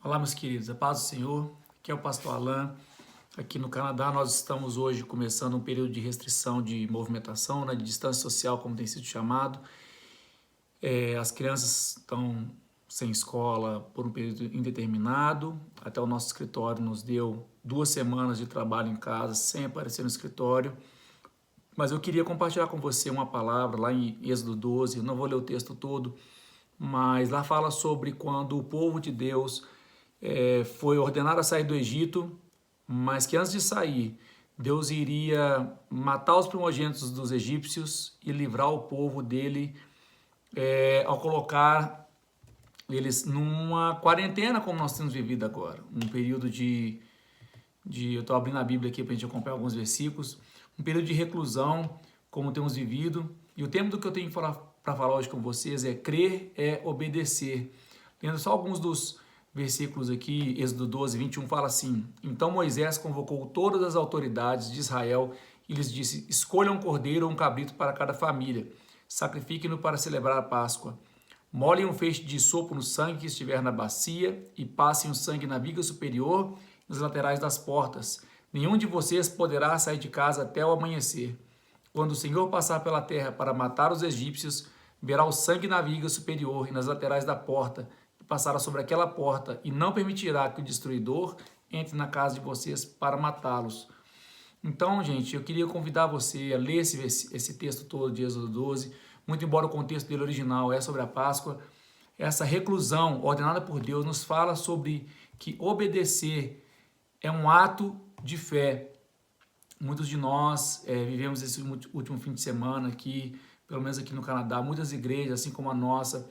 Olá, meus queridos, a paz do Senhor. Aqui é o pastor Alain. Aqui no Canadá, nós estamos hoje começando um período de restrição de movimentação, de distância social, como tem sido chamado. As crianças estão sem escola por um período indeterminado. Até o nosso escritório nos deu 2 semanas de trabalho em casa, sem aparecer no escritório. Mas eu queria compartilhar com você uma palavra lá em Êxodo 12. Eu não vou ler o texto todo, mas lá fala sobre quando o povo de Deus foi ordenado a sair do Egito, mas que antes de sair, Deus iria matar os primogênitos dos egípcios e livrar o povo dele ao colocar eles numa quarentena como nós temos vivido agora. Um período eu estou abrindo a Bíblia aqui para a gente acompanhar alguns versículos, um período de reclusão como temos vivido. E o tema do que eu tenho para falar hoje com vocês é crer é obedecer. Lendo só alguns dos versículos aqui, Êxodo 12, 21, fala assim: Então Moisés convocou todas as autoridades de Israel e lhes disse: Escolham um cordeiro ou um cabrito para cada família, sacrifiquem-no para celebrar a Páscoa. Molhem um feixe de sopo no sangue que estiver na bacia e passem o sangue na viga superior e nas laterais das portas. Nenhum de vocês poderá sair de casa até o amanhecer. Quando o Senhor passar pela terra para matar os egípcios, verá o sangue na viga superior e nas laterais da porta, e passará sobre aquela porta, e não permitirá que o destruidor entre na casa de vocês para matá-los. Então, gente, eu queria convidar você a ler esse texto todo de Êxodo 12, muito embora o contexto dele original é sobre a Páscoa. Essa reclusão ordenada por Deus nos fala sobre que obedecer é um ato de fé. Muitos de nós vivemos esse último fim de semana aqui, pelo menos aqui no Canadá, muitas igrejas, assim como a nossa,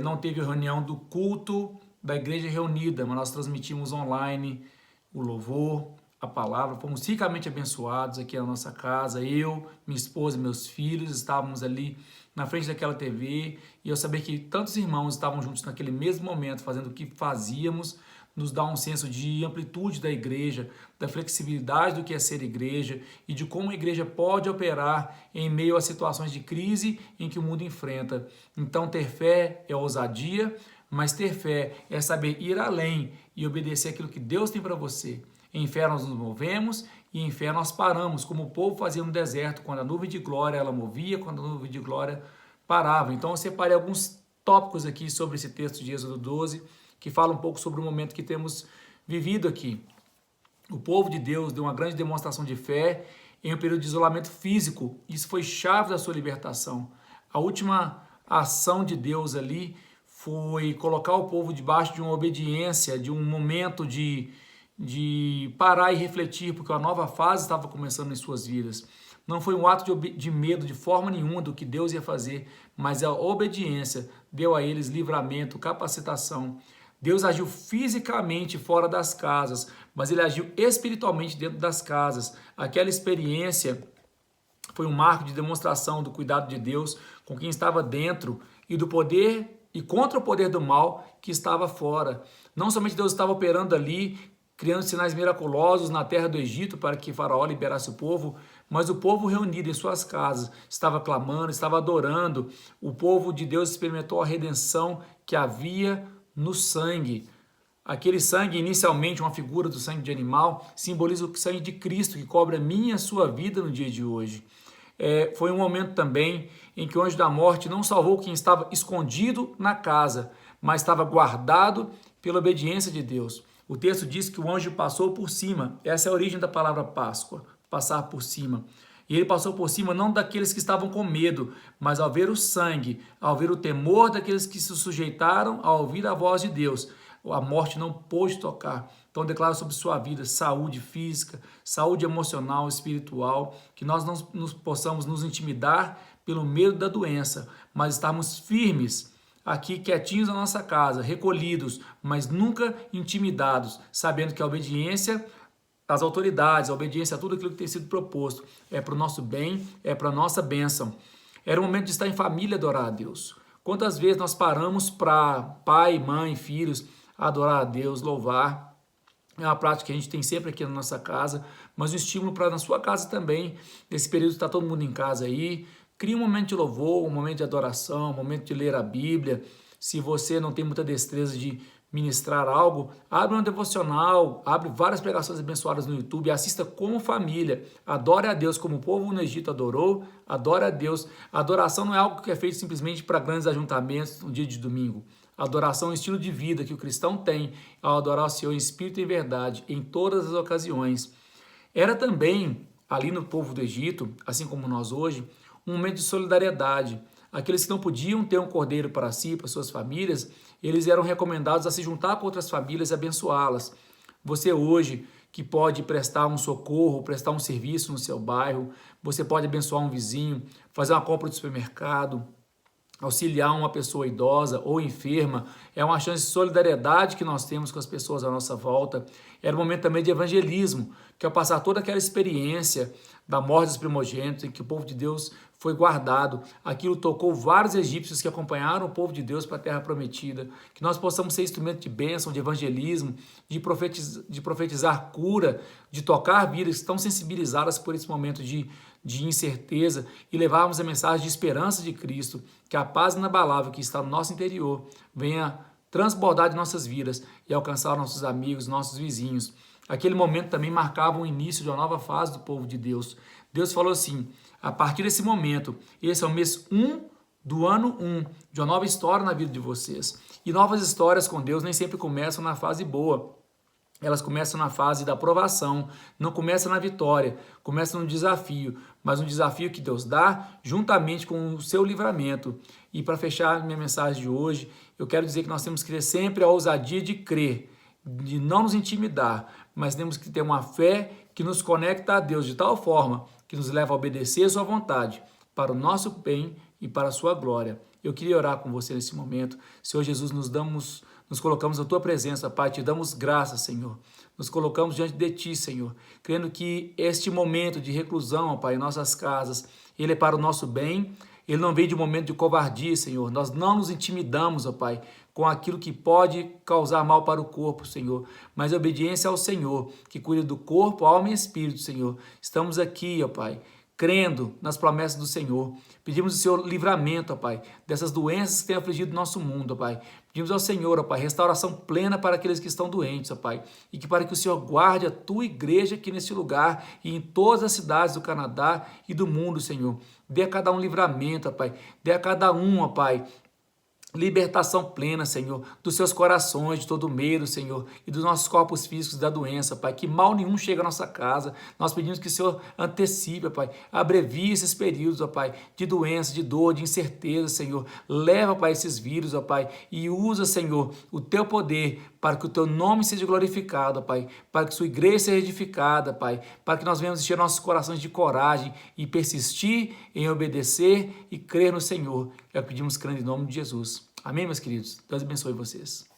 não teve a reunião do culto da igreja reunida, mas nós transmitimos online o louvor, a palavra, fomos ricamente abençoados aqui na nossa casa. Eu, minha esposa e meus filhos estávamos ali na frente daquela TV e eu sabia que tantos irmãos estavam juntos naquele mesmo momento, fazendo o que fazíamos, nos dá um senso de amplitude da igreja, da flexibilidade do que é ser igreja e de como a igreja pode operar em meio a situações de crise em que o mundo enfrenta. Então, ter fé é ousadia, mas ter fé é saber ir além e obedecer aquilo que Deus tem para você. Em fé nós nos movemos e em fé nós paramos, como o povo fazia no deserto, quando a nuvem de glória ela movia, quando a nuvem de glória parava. Então eu separei alguns tópicos aqui sobre esse texto de Êxodo 12, que fala um pouco sobre o momento que temos vivido aqui. O povo de Deus deu uma grande demonstração de fé em um período de isolamento físico. Isso foi chave da sua libertação. A última ação de Deus ali foi colocar o povo debaixo de uma obediência, de um momento de parar e refletir, porque uma nova fase estava começando em suas vidas. Não foi um ato de medo de forma nenhuma do que Deus ia fazer, mas a obediência deu a eles livramento, capacitação. Deus agiu fisicamente fora das casas, mas ele agiu espiritualmente dentro das casas. Aquela experiência foi um marco de demonstração do cuidado de Deus com quem estava dentro e do poder e contra o poder do mal que estava fora. Não somente Deus estava operando ali, criando sinais miraculosos na terra do Egito para que Faraó liberasse o povo, mas o povo reunido em suas casas estava clamando, estava adorando. O povo de Deus experimentou a redenção que havia no sangue. Aquele sangue, inicialmente uma figura do sangue de animal, simboliza o sangue de Cristo que cobre a minha e a sua vida no dia de hoje. Foi um momento também em que o anjo da morte não salvou quem estava escondido na casa, mas estava guardado pela obediência de Deus. O texto diz que o anjo passou por cima. Essa é a origem da palavra Páscoa, passar por cima. E ele passou por cima não daqueles que estavam com medo, mas ao ver o sangue, ao ver o temor daqueles que se sujeitaram a ouvir a voz de Deus, a morte não pôde tocar. Então declara sobre sua vida saúde física, saúde emocional, espiritual, que nós não possamos nos intimidar pelo medo da doença, mas estarmos firmes aqui quietinhos na nossa casa, recolhidos, mas nunca intimidados, sabendo que a obediência às autoridades, a obediência a tudo aquilo que tem sido proposto é para o nosso bem, é para a nossa bênção. Era o momento de estar em família, adorar a Deus. Quantas vezes nós paramos para pai, mãe, filhos, adorar a Deus, louvar? É uma prática que a gente tem sempre aqui na nossa casa, mas um estímulo para na sua casa também, nesse período que está todo mundo em casa aí. Crie um momento de louvor, um momento de adoração, um momento de ler a Bíblia. Se você não tem muita destreza de ministrar algo, abre um devocional, abre várias pregações abençoadas no YouTube, assista como família, adore a Deus como o povo no Egito adorou, adore a Deus. A adoração não é algo que é feito simplesmente para grandes ajuntamentos no dia de domingo. A adoração é um estilo de vida que o cristão tem ao adorar o Senhor em espírito e em verdade, em todas as ocasiões. Era também, ali no povo do Egito, assim como nós hoje, um momento de solidariedade. Aqueles que não podiam ter um cordeiro para si, para suas famílias, eles eram recomendados a se juntar com outras famílias e abençoá-las. Você hoje, que pode prestar um socorro, prestar um serviço no seu bairro, você pode abençoar um vizinho, fazer uma compra de supermercado, auxiliar uma pessoa idosa ou enferma, é uma chance de solidariedade que nós temos com as pessoas à nossa volta. Era um momento também de evangelismo, que ao passar toda aquela experiência da morte dos primogênitos, em que o povo de Deus foi guardado, aquilo tocou vários egípcios que acompanharam o povo de Deus para a terra prometida, que nós possamos ser instrumento de bênção, de evangelismo, de profetizar cura, de tocar vidas que estão sensibilizadas por esse momento de incerteza e levarmos a mensagem de esperança de Cristo, que a paz inabalável que está no nosso interior venha transbordar de nossas vidas e alcançar nossos amigos, nossos vizinhos. Aquele momento também marcava o início de uma nova fase do povo de Deus. Deus falou assim, a partir desse momento, esse é o mês 1 do ano 1, de uma nova história na vida de vocês. E novas histórias com Deus nem sempre começam na fase boa. Elas começam na fase da aprovação, não começam na vitória, começam no desafio, mas um desafio que Deus dá juntamente com o seu livramento. E para fechar minha mensagem de hoje, eu quero dizer que nós temos que ter sempre a ousadia de crer, de não nos intimidar, mas temos que ter uma fé que nos conecta a Deus de tal forma que nos leva a obedecer a sua vontade, para o nosso bem e para a sua glória. Eu queria orar com você nesse momento. Senhor Jesus, nos colocamos na tua presença, Pai, te damos graças, Senhor. Nos colocamos diante de ti, Senhor, crendo que este momento de reclusão, Pai, em nossas casas, ele é para o nosso bem, ele não vem de um momento de covardia, Senhor. Nós não nos intimidamos, ó Pai, com aquilo que pode causar mal para o corpo, Senhor, mas a obediência ao Senhor, que cuida do corpo, alma e espírito, Senhor. Estamos aqui, ó Pai, crendo nas promessas do Senhor. Pedimos o Senhor livramento, ó Pai, dessas doenças que têm afligido o nosso mundo, ó Pai. Pedimos ao Senhor, ó Pai, restauração plena para aqueles que estão doentes, ó Pai, e que para que o Senhor guarde a tua igreja aqui neste lugar e em todas as cidades do Canadá e do mundo, Senhor. Dê a cada um livramento, ó Pai. Dê a cada um, ó Pai, libertação plena, Senhor, dos seus corações, de todo medo, Senhor, e dos nossos corpos físicos da doença, Pai, que mal nenhum chega à nossa casa. Nós pedimos que o Senhor antecipe, Pai, abrevie esses períodos, ó Pai, de doença, de dor, de incerteza, Senhor. Leva, Pai, esses vírus, ó Pai, e usa, Senhor, o teu poder para que o teu nome seja glorificado, Pai, para que sua igreja seja edificada, Pai, para que nós venhamos encher nossos corações de coragem e persistir em obedecer e crer no Senhor. É o que pedimos crendo em nome de Jesus. Amém, meus queridos? Deus abençoe vocês.